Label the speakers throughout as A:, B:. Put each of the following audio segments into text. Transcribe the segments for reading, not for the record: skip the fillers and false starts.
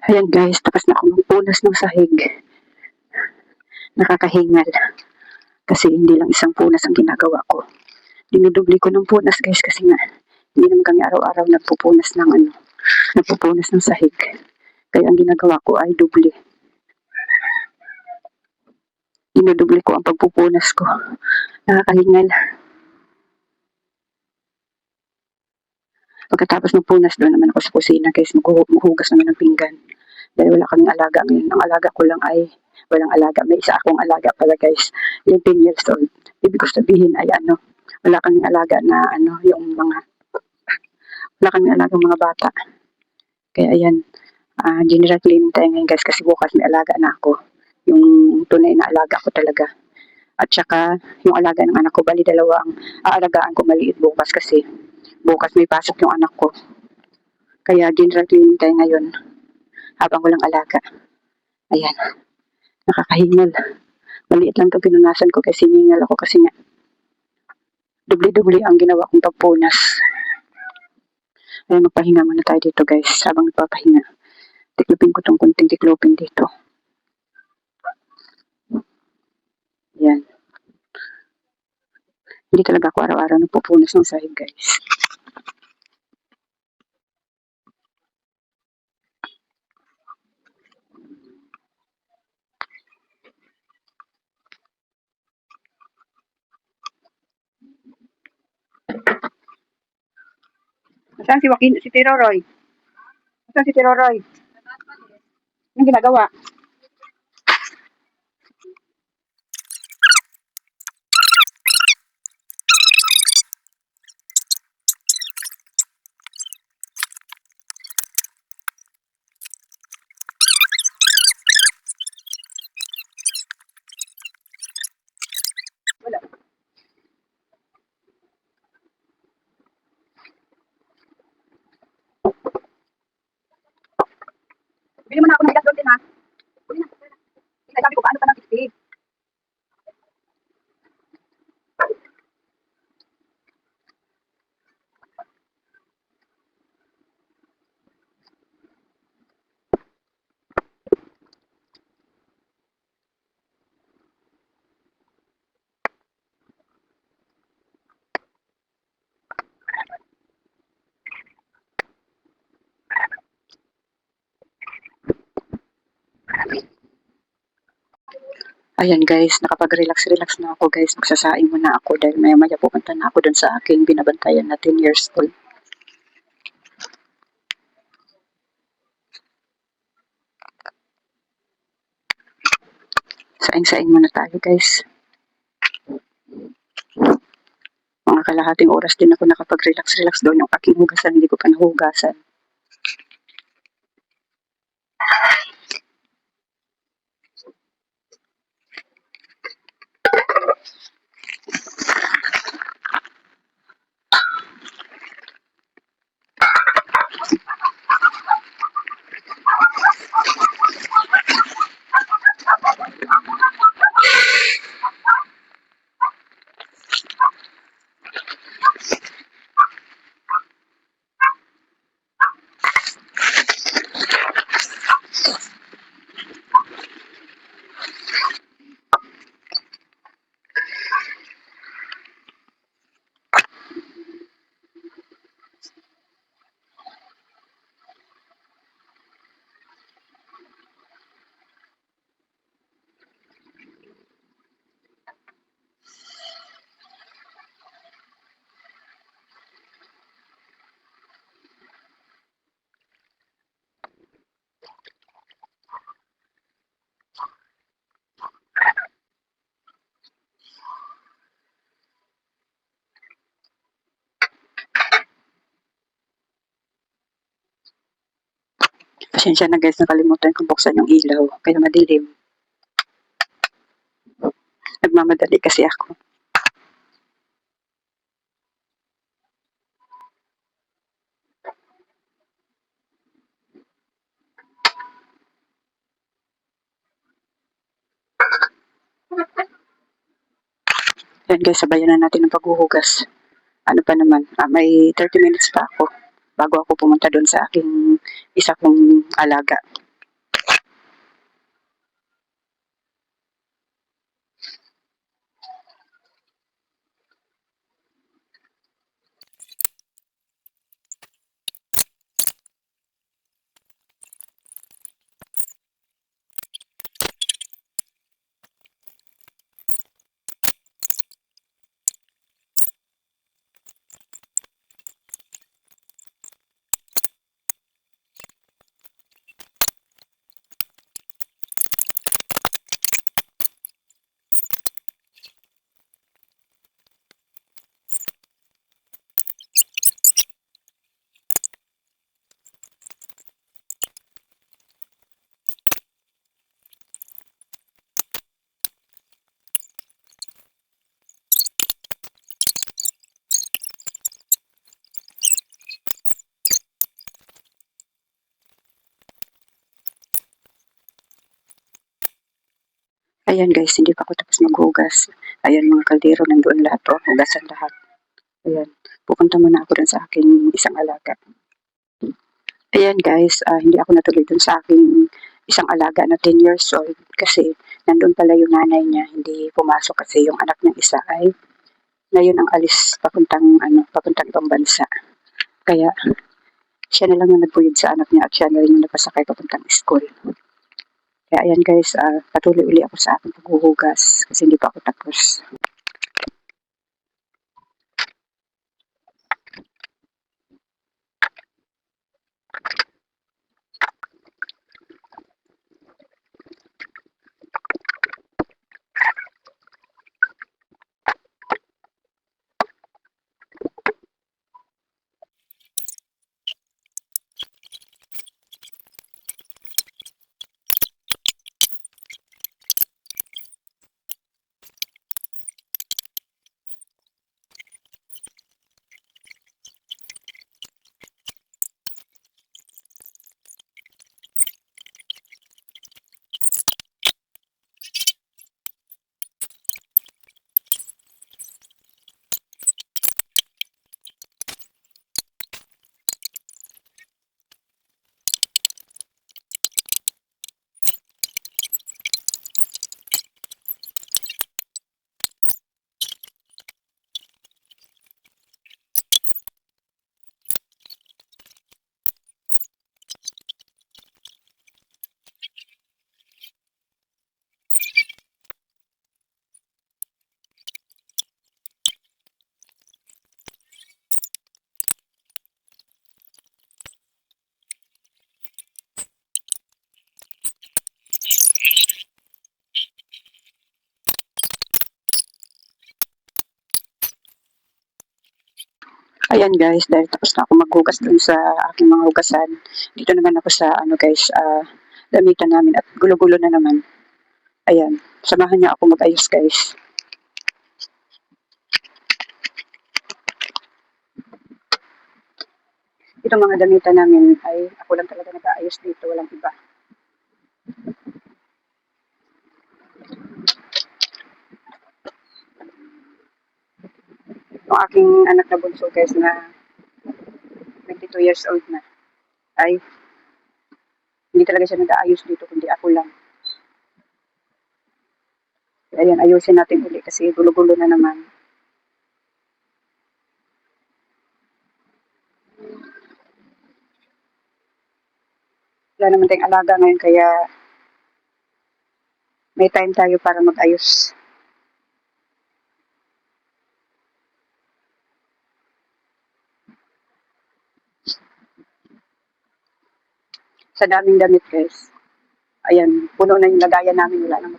A: Ayan guys, tapos na ako magpunas ng sahig. Nakakahingal. Kasi hindi lang isang punas ang ginagawa ko. Dinudubli ko ng punas guys kasi nga hindi naman kami araw-araw nagpupunas ng sahig. Kaya ang ginagawa ko ay dubli. Dinudubli ko ang pagpupunas ko. Nakakahingal. Pagkatapos ng punas, doon naman ako sa kusina guys, maghuhugas naman ng pinggan. Dahil wala kaming alaga ngayon. Ang alaga ko lang ay walang alaga. May isa akong alaga pala guys. Yung 10 years old. Ibig ko sabihin ay wala kaming alaga na wala kaming alaga mga bata. Kaya ayan, general cleaning tayo ngayon guys kasi bukas may alaga na ako. Yung tunay na alaga ko talaga. At saka yung alaga ng anak ko, bali dalawa ang aalagaan ko maliit bukas kasi bukas may pasok yung anak ko. Kaya general cleaning tayo ngayon habang walang alaga. Ayan, nakakahingal. Maliit lang itong pinunasan ko kasi hiningal ako kasi nga dubli-dubli ang ginawa kong pagpunas. Ayan, magpahinga muna tayo dito guys. Habang nagpapahinga, tiklopin ko itong kunting tiklopin dito. Ayan. Hindi talaga ako araw-araw nagpupunas ng sahig guys. Saan si Tiroroy? Saan si Tiroroy? Anong ginagawa? Wala. Bili mo na ako ng bigas doon din ha. Bili na. Sabi ko paano ka ng 60? Ayan guys, nakapag-relax na ako guys. Magsasaing muna ako dahil maya-maya pupunta na ako dun sa aking binabantayan na 10 years old. Saing-saing muna tayo guys. Mga kalahating oras din ako nakapag-relax doon. Yung aking hugasan, hindi ko pa nahugasan. Pasensya na guys, nakalimutan kong buksan yung ilaw. Kaya madilim. Nagmamadali kasi ako. Ayan guys, sabayan na natin ang paghuhugas. Ano pa naman, may 30 minutes pa ako bago ako pumunta doon sa aking isa kong alaga. Ayan guys, hindi pa ako tapos maghugas. Ayan mga kaldero, nandoon lahat o, hugasan lahat. Ayan, pupunta muna ako dun sa aking isang alaga. Ayan guys, hindi ako natuloy dun sa aking isang alaga na 10 years old kasi nandun pala yung nanay niya, hindi pumasok kasi yung anak niyang isa ay ngayon ang alis papuntang ibang bansa. Kaya siya na lang yung nagpuyod sa anak niya at siya na rin yung napasakay papuntang school. Kaya ayan guys, patuloy uli ako sa aking paghuhugas kasi hindi pa ako tapos. Ayan guys, dahil tapos na ako maghugas dun sa aking mga hugasan, dito naman ako sa guys, damitan namin at gulo-gulo na naman. Ayan, samahan niyo ako mag-ayos guys. Itong mga damitan namin ay ako lang talaga nag-aayos dito, walang iba. Yung aking anak na bunso guys na 22 years old na, ay hindi talaga siya nag-aayos dito kundi ako lang. Ayan, ayusin natin uli kasi gulo-gulo na naman. Wala naman tayong alaga ngayon kaya may time tayo para mag-ayos. Sa daming damit guys. Ayan, puno na yung lagayan namin, wala nang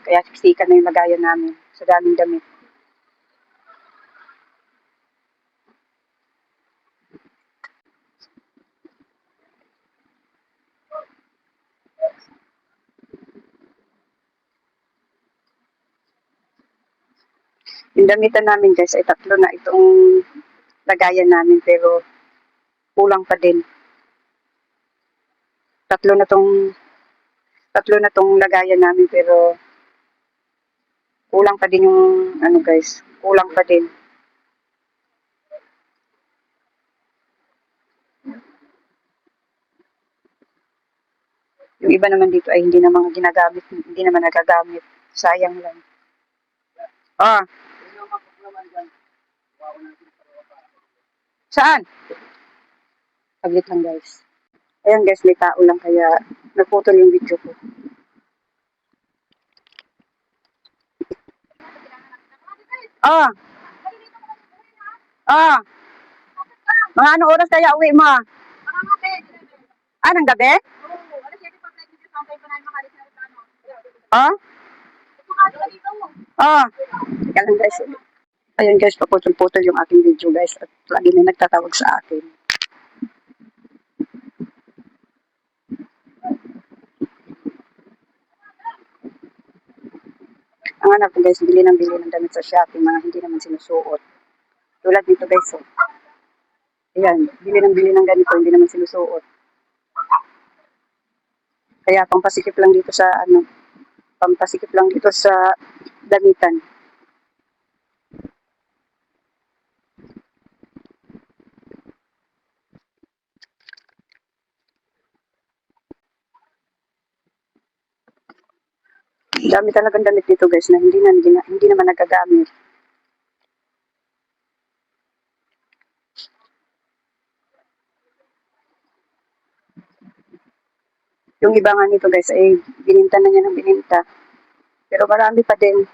A: kaya siksikan na yung lagayan namin sa daming damit. Yung damitan namin guys ay tatlo na itong lagayan namin pero kulang pa din. Tatlo na tong lagayan namin pero kulang pa din yung guys, kulang pa din. Yung iba naman dito ay hindi na mga ginagamit, hindi naman nagagamit. Sayang lang. Ah, saan? Saglit lang guys. Ayan guys, may tao lang kaya naputol yung video ko. Ah, ah, mga anong oras kaya uwi mo? Ng gabi? Ah? Ah, teka lang guys. Ayan guys, paputol-putol yung aking video guys at lagi may nagtatawag sa akin. Ang anak ko guys, bili ng damit sa Shopee, mga hindi naman sinusuot. Tulad dito guys, oh. Ayan, bili ng ganito, hindi naman sinusuot. Kaya pampasikip lang dito sa pampasikip lang dito sa damitan. Dami talagang damit dito guys na hindi naman nagagamit. Yung iba nga nito guys ay bininta na niya ng bininta. Pero marami pa din.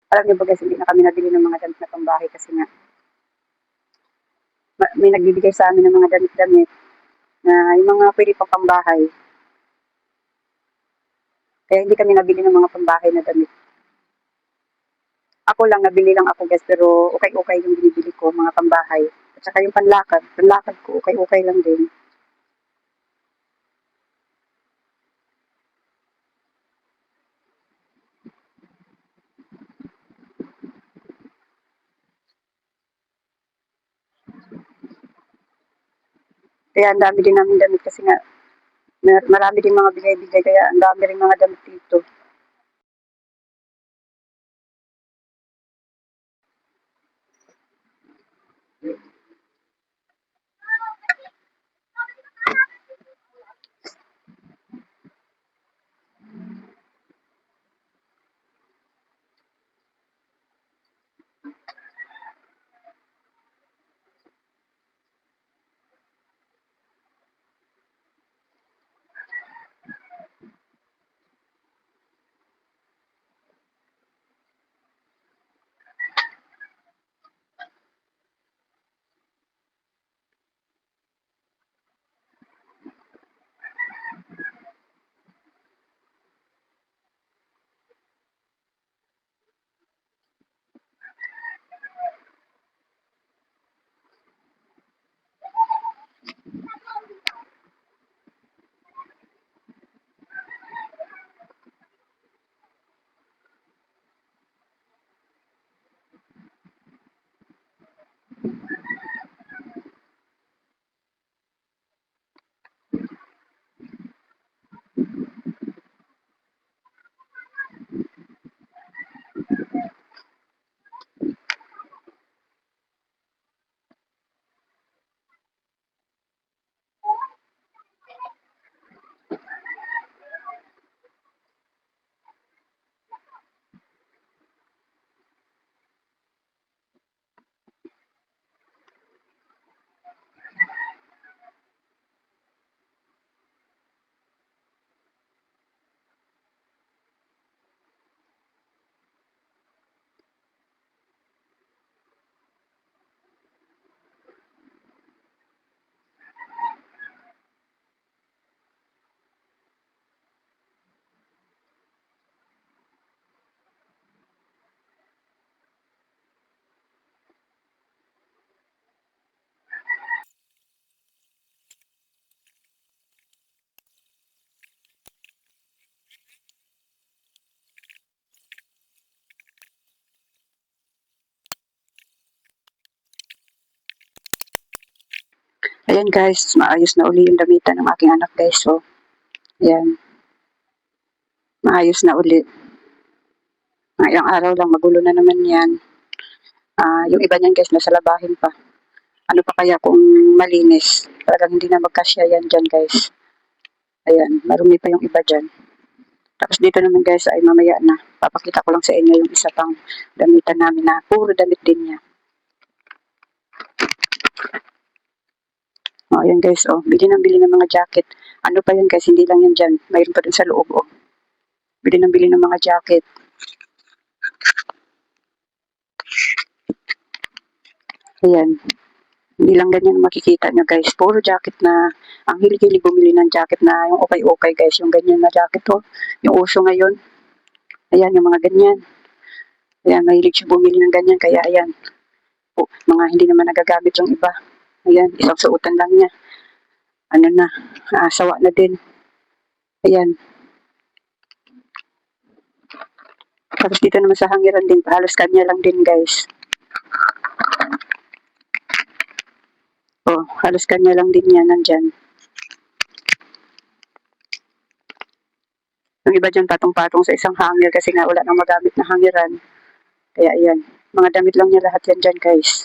A: Alam niyo ba guys, hindi na kami nabili ng mga damit na pambahay kasi nga may nagbibigay sa amin ng mga damit-damit na yung mga pwede pang pambahay. Kaya hindi kami nabili ng mga pambahay na damit. Ako lang, nabili lang ako guys, pero okay-okay yung binibili ko, mga pambahay. At saka yung panlakad ko, okay-okay lang din. Kaya ang dami din namin damit kasi nga marami din mga bigay-bigay kaya ang dami rin mga damit dito. Ayan guys, maayos na uli yung damitan ng aking anak guys. So, ayan, maayos na uli. Mga ilang araw lang, magulo na naman yan. Yung iba niyan guys, nasa labahin pa. Ano pa kaya kung malinis? Talagang hindi na magkasya yan dyan guys. Ayan, marumi pa yung iba dyan. Tapos dito naman guys ay mamaya na. Papakita ko lang sa inyo yung isa pang damitan namin na puro damit din niya. Ayan guys, bili ng mga jacket. Ano pa yan guys, hindi lang yan dyan. Mayroon pa dun sa loob, bili ng mga jacket. Ayan. Hindi lang ganyan makikita nyo guys. Puro jacket na, ang hilig-hilig bumili ng jacket na yung okay-okay guys. Yung ganyan na jacket yung uso ngayon. Ayan, yung mga ganyan. Ayan, mahilig siya bumili ng ganyan. Kaya ayan, mga hindi naman nagagamit yung iba. Ayan, isang suotan lang niya. Ano na, sawa na din. Ayan. Tapos dito naman sa hangiran din, halos kanya lang din guys. Halos kanya lang din yan nandyan. Yung iba dyan patong-patong sa isang hanger kasi nga wala nang magamit na hangeran. Kaya ayan, mga damit lang niya lahat yan dyan guys.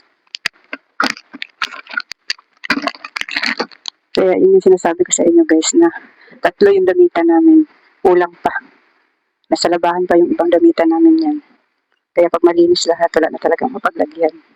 A: Kaya yun yung sinasabi ko sa inyo guys na 3 yung damitan namin. Kulang pa. Nasa labahan pa yung ibang damitan namin yan. Kaya pag malinis lahat, wala na talagang mapaglagyan.